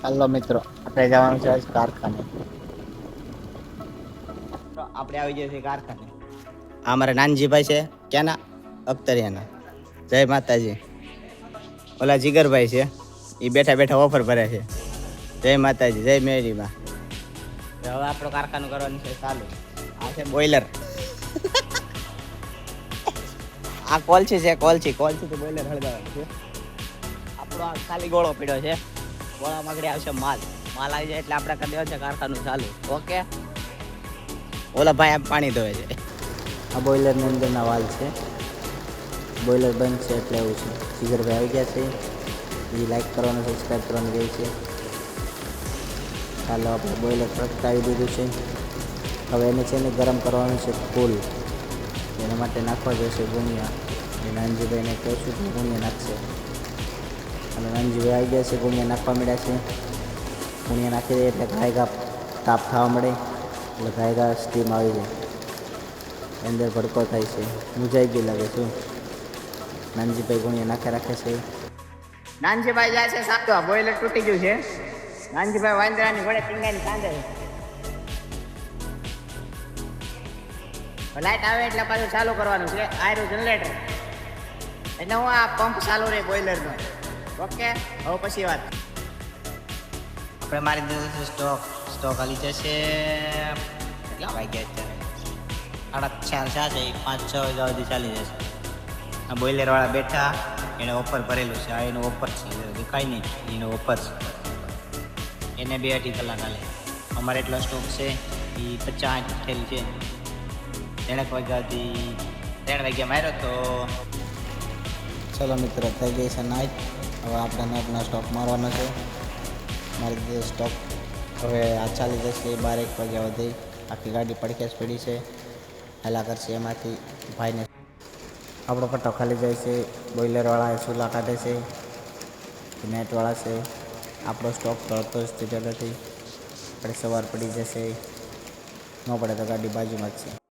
હાલો મિત્રો, આપણે જવાનું છે કારખાને. તો આપડે આવી જઈએ છીએ કારખાને. આ મારા નાનજીભાઈ છે, ક્યાંના અખ્તરિયાના. જય માતાજી. ઓલા જીગરભાઈ છે, એ બેઠા બેઠા ઓફર ભરે છે. જય માતાજી, જય મેરીમાં. હવે આપણું કારખાનું કરવાનું છે ચાલુ. આ છે બોઈલર. આ કોલસી છે, કોલસી તો બોઈલર હળગાવવાનું છે. આપણો આ ખાલી ગોળો પીડ્યો છે. ગોળામાં આગળ આવશે માલ આવી જાય એટલે આપણે કરી દેવાનું છે કારખાનું ચાલુ. ઓકે. ઓલા ભાઈ આમ પાણી ધોવે છે. આ બોઈલરની અંદરના વાલ છે. બોઈલર બંધ છે એટલે એવું છે. જીગરભાઈ આવી ગયા છે. એ લાઈક કરવાનું, સબસ્ક્રાઈબ કરવાનું કહે છે. ચાલો આપણે બોઈલર પ્રગટાવી દીધું છે. હવે એને છે ને ગરમ કરવાનું છે ફૂલ. એના માટે નાખવા જશે ગુણિયા. એ નાનજીભાઈને કહું છું કે ગુણિયા નાખશે. અને નાનજીભાઈ આવી ગયા છે, ગુણિયા નાખવા મળ્યા છે. ગુણિયા નાખી દે એટલે ઘાયગા તાપ થવા મળે, એટલે ઘાયગા સ્ટીમ આવી જાય. અંદર ભડકો થાય છે. મુજાઈ ગઈ લાગે શું. નાનજીભાઈ ગુણિયા નાખે રાખે છે. નાનજીભાઈ જાય છે સાચો, બોઈલર તૂટી ગયું છે. નાનજીભાઈ વાંદરાની ઘોડે ટીંગાની કાંદે છે. લાઈટ આવે એટલે પાછું ચાલુ કરવાનું છે. આયરું જનરેટર એટલે હું આ પંપ ચાલુ રહે બોઈલરનો. ઓકે, હવે પછી વાત. આપણે મારી દીધો છે સ્ટોક હાલી જશે. કેટલા વાગ્યા અત્યારે? 4:30 છે. 5-6 વાગ્યા સુધી ચાલી જશે. આ બોઈલર વાળા બેઠા, એને ઓફર ભરેલું છે. આ એનું ઓફર છે, દેખાય નહીં એનો ઓફર છે. એને 2-2.5 કલાક હાલે. અમારે એટલો સ્ટોક છે એ 50 થેલ છે. 3 વાગ્યાથી 3 વાગ્યા માર્યો તો. ચલો મિત્રો, થઈ ગઈ છે નાઇટ. હવે આપણે નાઇટનો સ્ટોક મારવાનો છે. મારી દીધો સ્ટોક. હવે આ ચાલી જશે 12-1 વાગ્યા સુધી. આખી ગાડી પડખે જ પડી છે. હેલા કરશે એમાંથી ભાઈને. આપણો પટ્ટો ખાલી જાય છે. બોઈલરવાળા ચૂલા કાઢે છે, નેટવાળા છે. આપણો સ્ટોક તળતો જ નથી. આપણે સવાર પડી જશે, ન પડે તો ગાડી બાજુમાં જ છે.